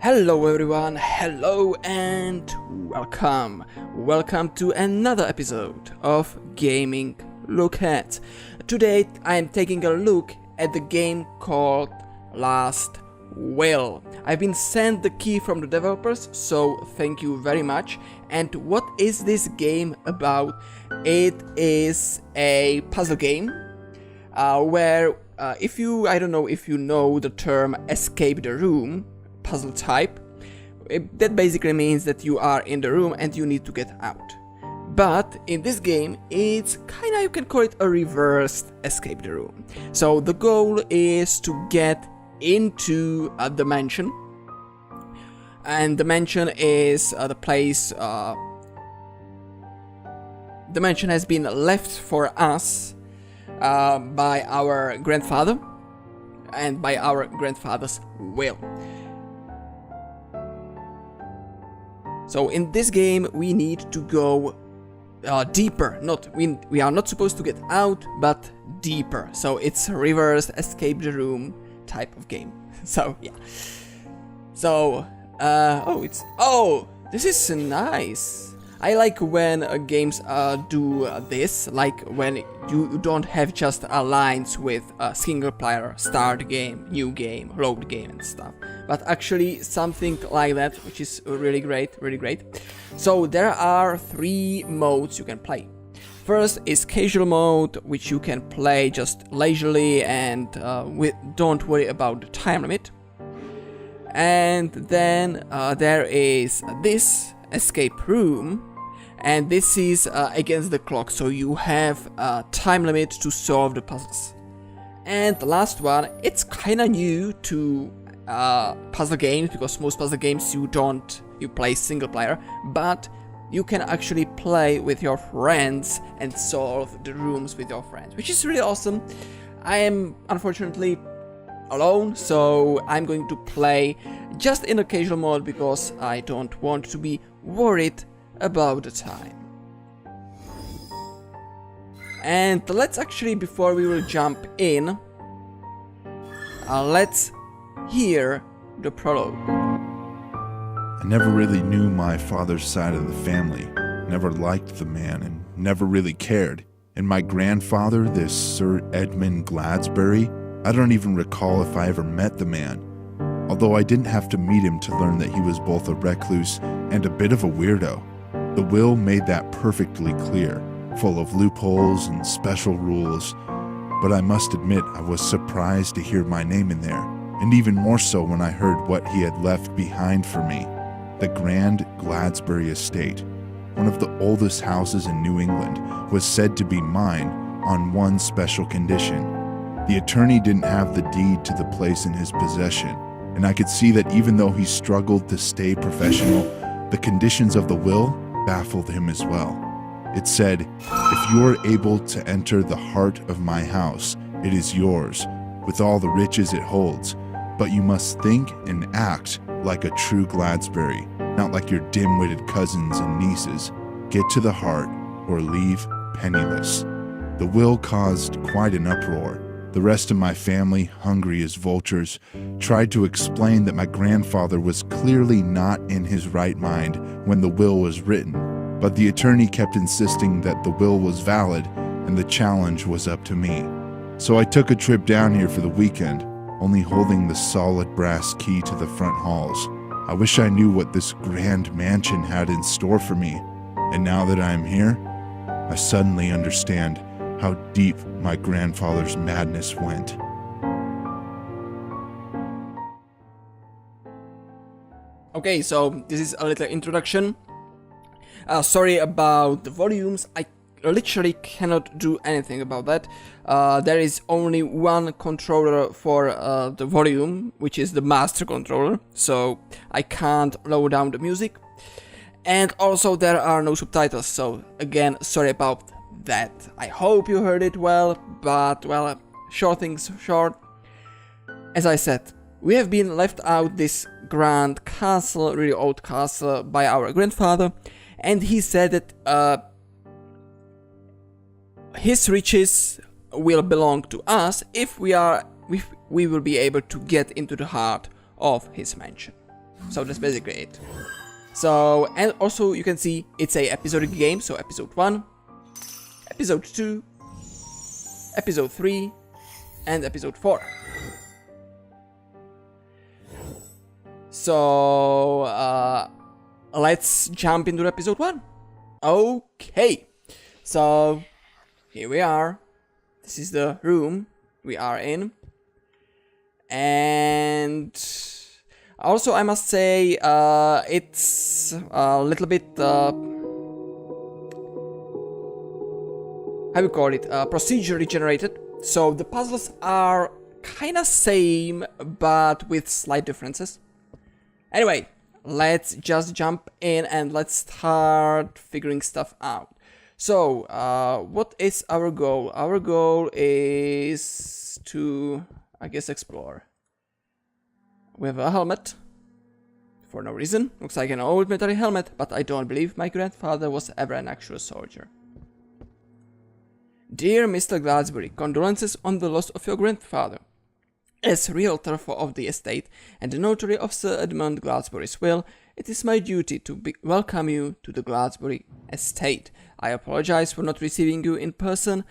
Hello everyone, hello and welcome. Welcome to another episode of Gaming Look At. Today I am taking a look at the game called Last Will. I've been sent the key from the developers, so thank you very much. And what is this game about? It is a puzzle game where I don't know if you know the term escape the room puzzle type. That basically means that you are in the room and you need to get out. But in this game, it's kinda, you can call it a reversed escape the room. So the goal is to get into the mansion. And the mansion is the place... the mansion has been left for us by our grandfather. And by our grandfather's will. So in this game we need to go deeper. We are not supposed to get out, but deeper. So it's a reverse escape the room type of game. So yeah. So this is nice. I like when games do this, like when you don't have just lines with single player, start game, new game, load game and stuff, but actually something like that, which is really great, really great. So there are 3 modes you can play. First is casual mode, which you can play just leisurely and don't worry about the time limit. And then there is this escape room, and this is against the clock, so you have a time limit to solve the puzzles. And the last one, it's kinda new to puzzle games, because most puzzle games you play single player, but you can actually play with your friends and solve the rooms with your friends, which is really awesome. I am unfortunately alone, so I'm going to play just in a casual mode because I don't want to be worried about the time. And let's actually, before we will jump in, let's hear the prologue. I never really knew my father's side of the family, never liked the man and never really cared. And my grandfather, this Sir Edmund Gladsbury, I don't even recall if I ever met the man, although I didn't have to meet him to learn that he was both a recluse and a bit of a weirdo. The will made that perfectly clear, full of loopholes and special rules, but I must admit I was surprised to hear my name in there, and even more so when I heard what he had left behind for me. The Grand Gladsbury Estate, one of the oldest houses in New England, was said to be mine on one special condition. The attorney didn't have the deed to the place in his possession, and I could see that even though he struggled to stay professional, the conditions of the will baffled him as well. It said, "If you are able to enter the heart of my house, it is yours, with all the riches it holds, but you must think and act like a true Gladsbury, not like your dim-witted cousins and nieces. Get to the heart or leave penniless." The will caused quite an uproar. The rest of my family, hungry as vultures, tried to explain that my grandfather was clearly not in his right mind when the will was written, but the attorney kept insisting that the will was valid and the challenge was up to me. So I took a trip down here for the weekend, only holding the solid brass key to the front halls. I wish I knew what this grand mansion had in store for me, and now that I am here, I suddenly understand how deep my grandfather's madness went. Okay, so this is a little introduction. Sorry about the volumes, I literally cannot do anything about that. There is only one controller for the volume, which is the master controller, so I can't lower down the music. And also there are no subtitles, so again, sorry about that. I hope you heard it well, but well, short things short. As I said, we have been left out this grand castle, really old castle, by our grandfather, and he said that his riches will belong to us if we will be able to get into the heart of his mansion. So that's basically it. So, and also you can see it's a episodic game, so episode 1, episode 2, episode 3, and episode 4. So, let's jump into episode 1. Okay, so here we are. This is the room we are in. And also I must say, it's a little bit, how you call it, procedurally generated. So the puzzles are kinda same, but with slight differences. Anyway, let's just jump in and let's start figuring stuff out. So, what is our goal? Our goal is to, I guess, explore. We have a helmet. For no reason. Looks like an old military helmet, but I don't believe my grandfather was ever an actual soldier. Dear Mr. Gladsbury, condolences on the loss of your grandfather. As realtor of the estate and the notary of Sir Edmund Gladsbury's will, it is my duty to welcome you to the Gladsbury estate. I apologize for not receiving you in person.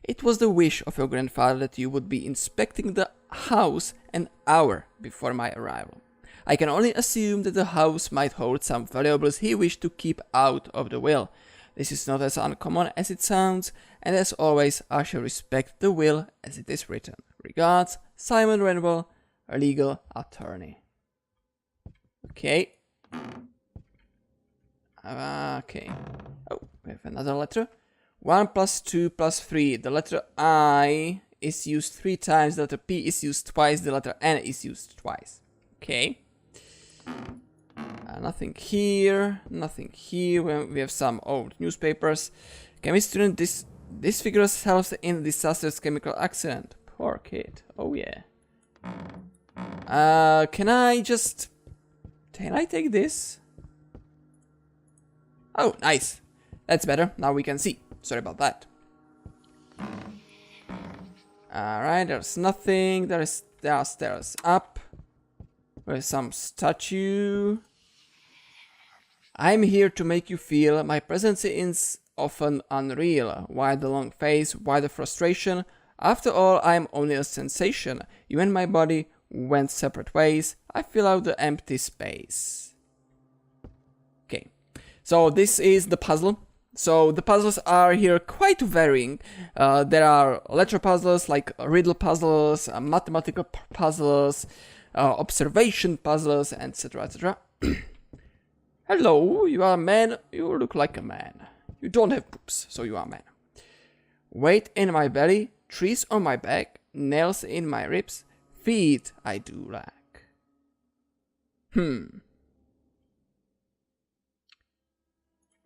It was the wish of your grandfather that you would be inspecting the house an hour before my arrival. I can only assume that the house might hold some valuables he wished to keep out of the will. This is not as uncommon as it sounds, and as always I shall respect the will as it is written. Regards, Simon Renwell, a legal attorney. Okay. Okay. Oh, we have another letter. 1 plus 2 plus 3. The letter I is used 3 times, the letter P is used twice, the letter N is used twice. Okay. Nothing here, nothing here. We have some old newspapers. Chemist student disfigures herself in disastrous chemical accident. Poor kid. Oh yeah. Can I take this? Oh, nice. That's better. Now we can see. Sorry about that. Alright, there's nothing. There are stairs up. There's some statue. I'm here to make you feel my presence is often unreal. Why the long face? Why the frustration? After all, I'm only a sensation. You and my body went separate ways. I fill out the empty space. Okay, so this is the puzzle. So the puzzles are here quite varying. There are letter puzzles, like riddle puzzles, mathematical puzzles, observation puzzles, etc., etc. Hello, you are a man. You look like a man. You don't have boobs, so you are a man. Weight in my belly, trees on my back, nails in my ribs, feet I do lack.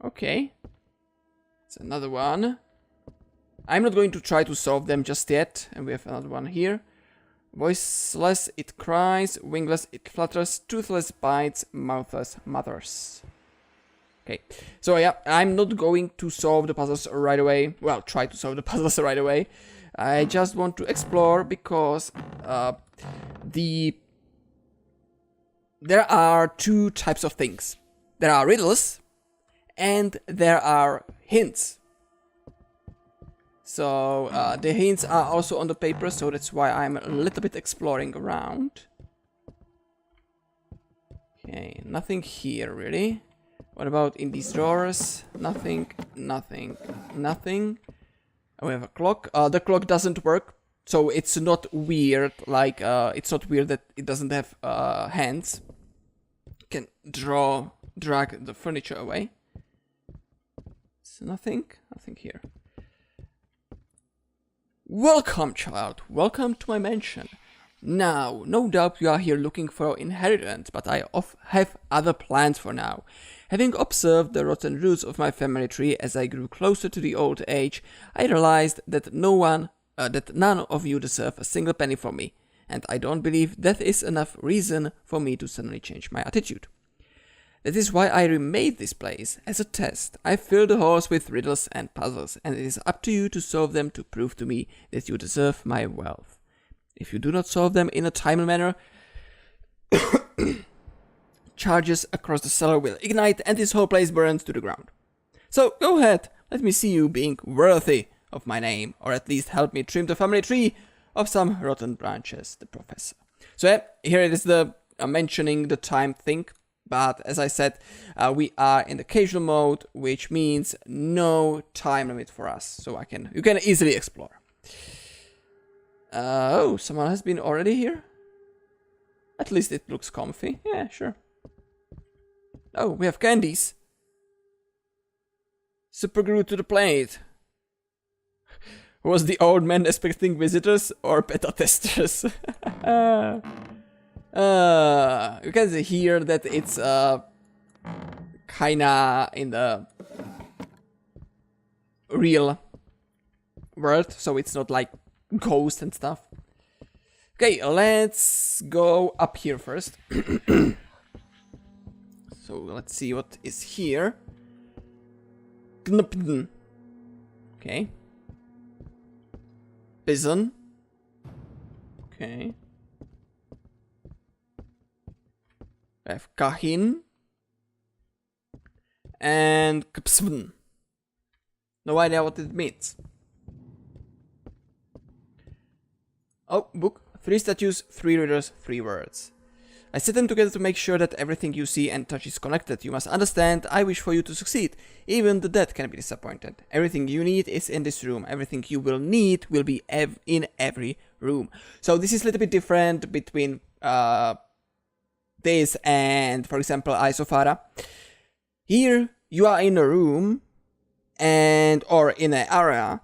Okay. It's another one. I'm not going to try to solve them just yet. And we have another one here. Voiceless it cries, wingless it flutters, toothless bites, mouthless mothers. Okay, so yeah, I'm not going to solve the puzzles right away. Well, try to solve the puzzles right away. I just want to explore because there are 2 types of things. There are riddles and there are hints. So the hints are also on the paper, so that's why I'm a little bit exploring around. Okay, nothing here really. What about in these drawers? Nothing, nothing, nothing. We have a clock. The clock doesn't work, so it's not weird. Like it's not weird that it doesn't have hands. You can drag the furniture away. So nothing here. Welcome, child. Welcome to my mansion. Now, no doubt you are here looking for inheritance, but I have other plans for now. Having observed the rotten roots of my family tree as I grew closer to the old age, I realized that none of you deserve a single penny from me, and I don't believe that is enough reason for me to suddenly change my attitude. That is why I remade this place as a test. I filled the halls with riddles and puzzles, and it is up to you to solve them to prove to me that you deserve my wealth. If you do not solve them in a timely manner, charges across the cellar will ignite and this whole place burns to the ground. So go ahead, let me see you being worthy of my name, or at least help me trim the family tree of some rotten branches, the professor. So yeah, here it is the mentioning the time thing, but as I said, we are in the casual mode, which means no time limit for us, so you can easily explore. Oh, someone has been already here? At least it looks comfy. Yeah, sure. Oh, we have candies. Super glue to the plate. Was the old man expecting visitors or beta testers? You can see here that it's kinda in the real world, so it's not like ghost and stuff. Okay, let's go up here first. So let's see what is here. Knupden. Okay. Bison. Okay. I have Kahin. And Kpsvn. No idea what it means. Oh, book. 3 statues, 3 readers, 3 words. I set them together to make sure that everything you see and touch is connected. You must understand, I wish for you to succeed. Even the dead can be disappointed. Everything you need is in this room. Everything you will need will be in every room. So this is a little bit different between this and, for example, Isofara. Here, you are in a room or in an area,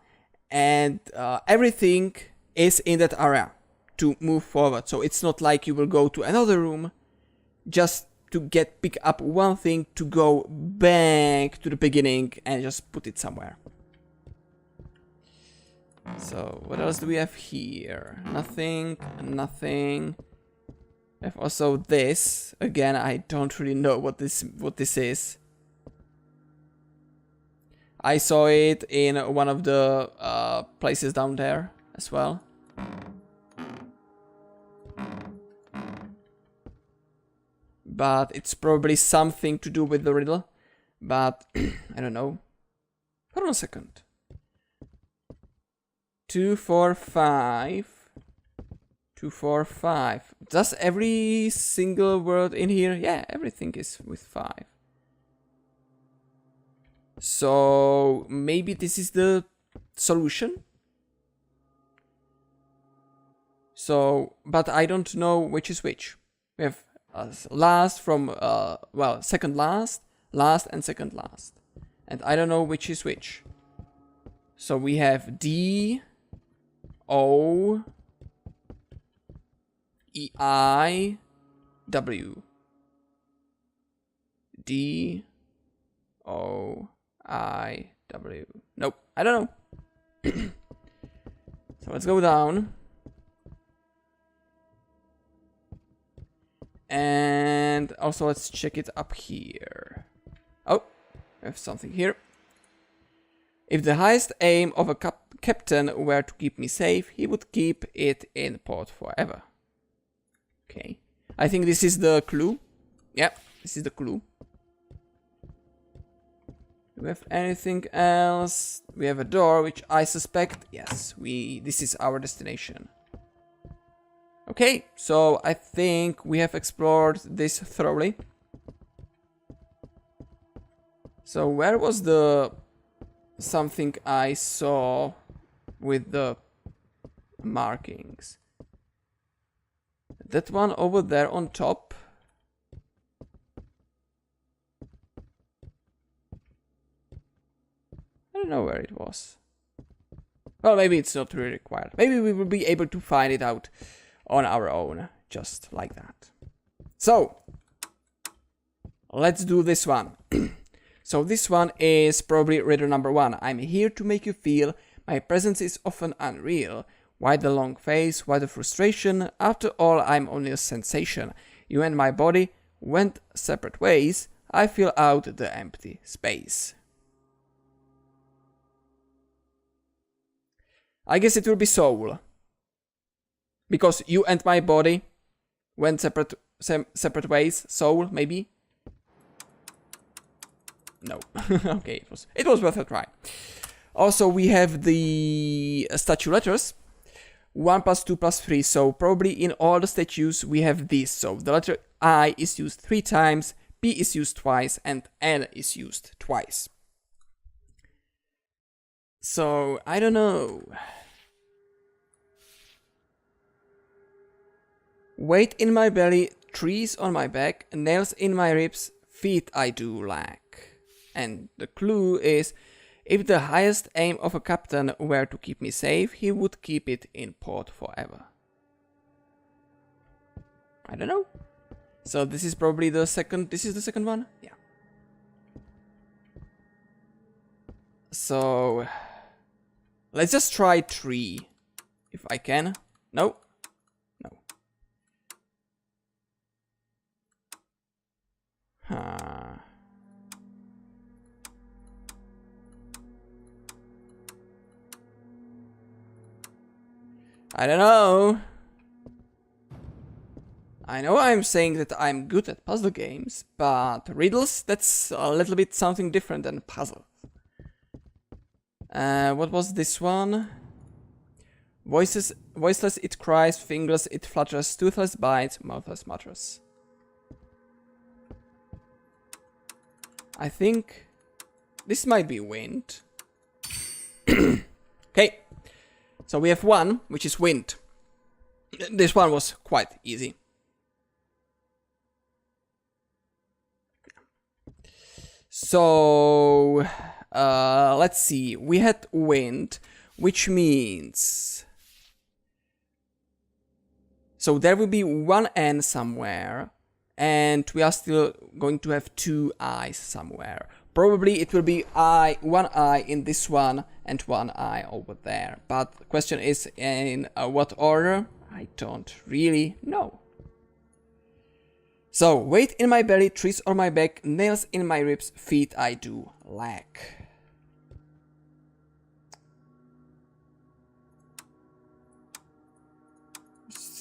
and everything is in that area to move forward. So it's not like you will go to another room just to pick up one thing to go back to the beginning and just put it somewhere. So what else do we have here? Nothing. We have also this. Again, I don't really know what this is. I saw it in one of the places down there as well. But it's probably something to do with the riddle. But I don't know. Hold on a second. 2, 4, 5. 2, 4, 5. Does every single word in here? Yeah, everything is with 5. So maybe this is the solution. So, but I don't know which is which. We have last from, well, second last, last and second last. And I don't know which is which. So we have D, O, E, I, W. D, O, I, W. Nope, I don't know. So let's go down. And also let's check it up here. Oh, we have something here. If the highest aim of a captain were to keep me safe, he would keep it in port forever. Okay. I think this is the clue. Yep, this is the clue. Do we have anything else? We have a door, which I suspect, yes, this is our destination. Okay, so I think we have explored this thoroughly. So where was the something I saw with the markings? That one over there on top. I don't know where it was. Well, maybe it's not really required. Maybe we will be able to find it out on our own, just like that. So, let's do this one. So this one is probably riddle number 1. I'm here to make you feel my presence is often unreal. Why the long face? Why the frustration? After all, I'm only a sensation. You and my body went separate ways. I fill out the empty space. I guess it will be soul. Because you and my body went separate separate ways. Soul, maybe? No. Okay, it was worth a try. Also, we have the statue letters. 1 plus 2 plus 3, so probably in all the statues we have this. So the letter I is used 3 times, P is used twice, and N is used twice. So, I don't know. Weight in my belly, trees on my back, nails in my ribs, feet I do lack. And the clue is, if the highest aim of a captain were to keep me safe, he would keep it in port forever. I don't know. So this is probably the second, this is the second one? Yeah. So, let's just try 3, if I can. No? No. Huh. I don't know. I know I'm saying that I'm good at puzzle games, but riddles, that's a little bit something different than puzzles. What was this one? Voiceless it cries, fingerless it flutters, toothless bites, mouthless mutters. I think this might be wind. Okay. So we have one, which is wind. This one was quite easy. So, let's see. We had wind, which means... So there will be one N somewhere, and we are still going to have 2 I's somewhere. Probably it will be one I in this one and 1 I over there. But the question is in what order? I don't really know. So, weight in my belly, trees on my back, nails in my ribs, feet I do lack.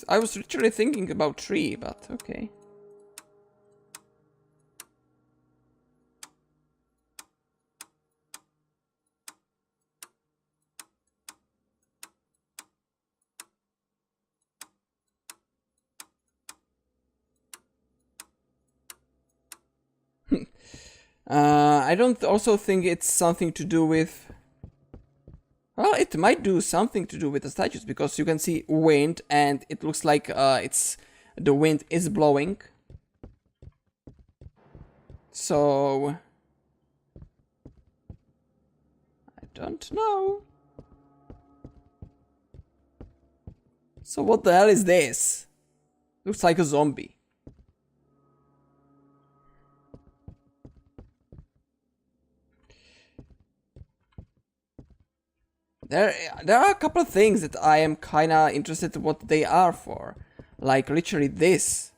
I was literally thinking about tree, but okay. I don't also think it's something to do with... Well, it might do something to do with the statues, because you can see wind, and it looks like the wind is blowing. So... I don't know. So what the hell is this? Looks like a zombie. There are a couple of things that I am kinda interested in what they are for. Like literally this.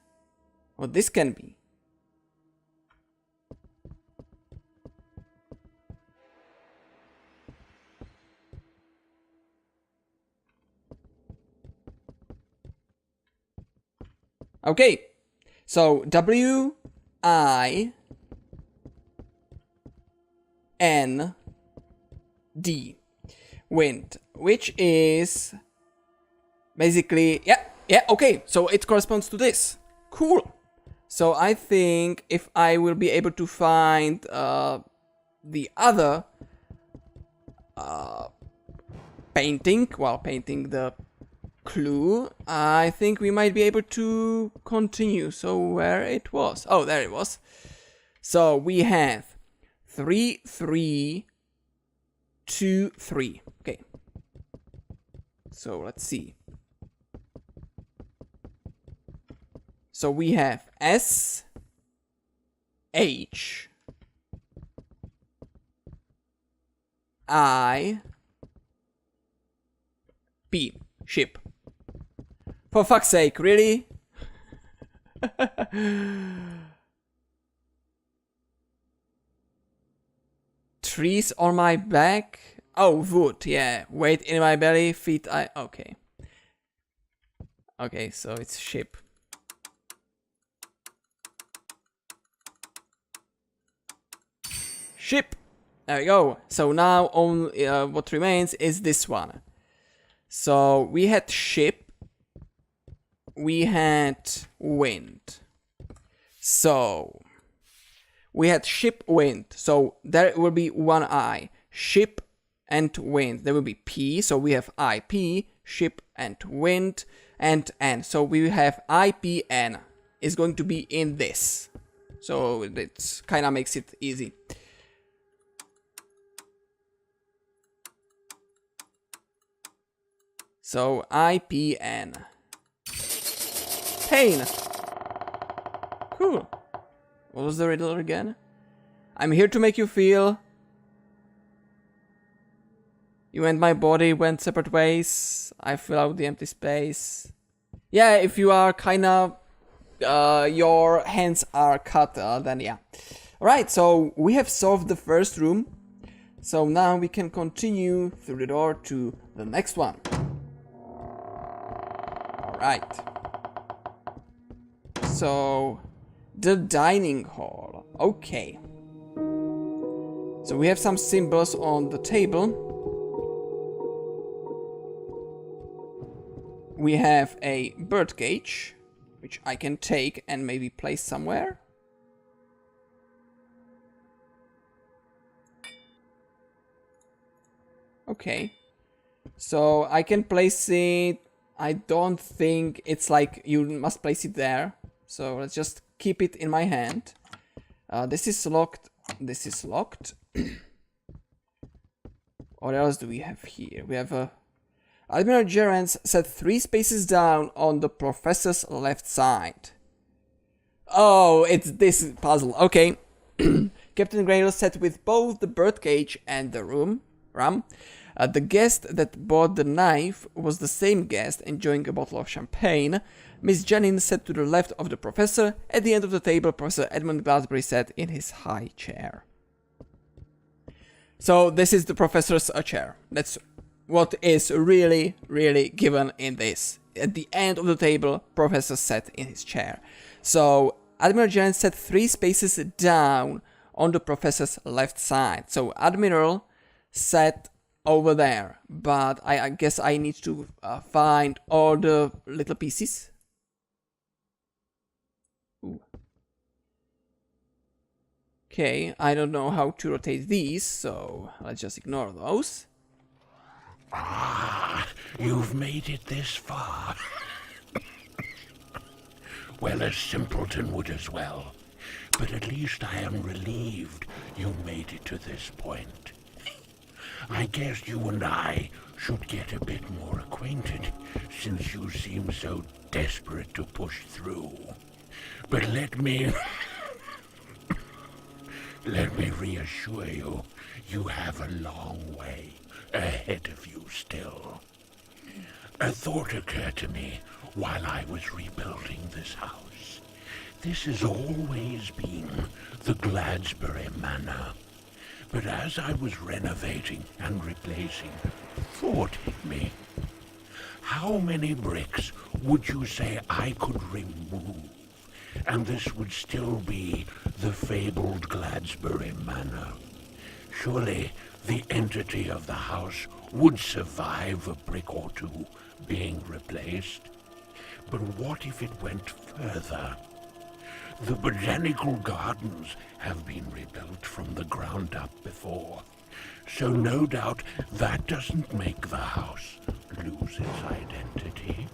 What this can be. Okay. So W I N D. Wind, which is basically, yeah, okay, so it corresponds to this. Cool. So I think if I will be able to find the other painting, while painting the clue, I think we might be able to continue. So where it was? Oh, there it was. So we have 3, 3, 2, 3. Okay. So let's see. So we have S, H, I, P. Ship. For fuck's sake, really? Trees on my back? Oh, wood, yeah. Weight in my belly, feet I... Okay. Okay, so it's ship. Ship. There we go. So now only what remains is this one. So we had ship. We had wind. So we had ship, wind. So there will be one I. Ship and wind. There will be P. So we have IP, ship and wind, and N. So we have IPN is going to be in this. So it kind of makes it easy. So IPN. Pain. Cool. What was the riddle again? I'm here to make you feel. You and my body went separate ways. I fill out the empty space. Yeah, if you are kind of your hands are cut, then yeah. Alright, so we have solved the first room. So now we can continue through the door to the next one. Alright. So, the dining hall. Okay. So we have some symbols on the table. We have a bird cage, which I can take and maybe place somewhere. Okay. So I can place it. I don't think it's like you must place it there. So let's just keep it in my hand. This is locked. This is locked. What else do we have here? We have a... Admiral Gerrans set 3 spaces down on the professor's left side. Oh, it's this puzzle. Okay. Captain Grail sat with both the birdcage and the rum. The guest that bought the knife was the same guest enjoying a bottle of champagne. Miss Jennings sat to the left of the professor. At the end of the table, Professor Edmund Glasbury sat in his high chair. So this is the professor's chair. That's what is really, really given in this. At the end of the table, Professor sat in his chair. So Admiral Jennings sat 3 spaces down on the professor's left side. So Admiral sat over there, but I guess I need to find all the little pieces. Ooh. Okay, I don't know how to rotate these, so let's just ignore those. Ah, you've made it this far. Well, a simpleton would as well. But at least I am relieved you made it to this point. I guess you and I should get a bit more acquainted, since you seem so desperate to push through. But let me reassure you, you have a long way ahead of you still. A thought occurred to me while I was rebuilding this house. This has always been the Gladsbury Manor. But as I was renovating and replacing, thought hit me. How many bricks would you say I could remove, and this would still be the fabled Gladsbury Manor? Surely the entity of the house would survive a brick or two being replaced. But what if it went further? The botanical gardens have been rebuilt from the ground up before, so no doubt that doesn't make the house lose its identity.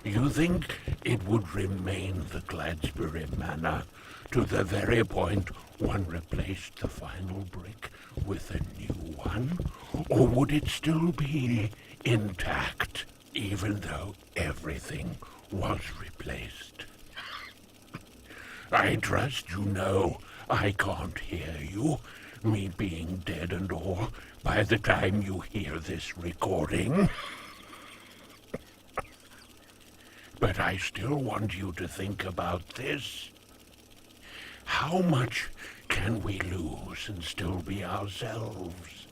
You think it would remain the Gladsbury Manor to the very point one replaced the final brick with a new one? Or would it still be intact, even though everything was replaced? I trust you know I can't hear you, me being dead and all, by the time you hear this recording. But I still want you to think about this. How much can we lose and still be ourselves?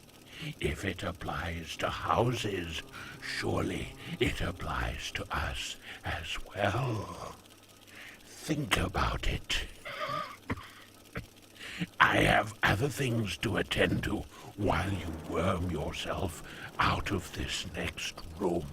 If it applies to houses, surely it applies to us as well. Think about it. I have other things to attend to while you worm yourself out of this next room.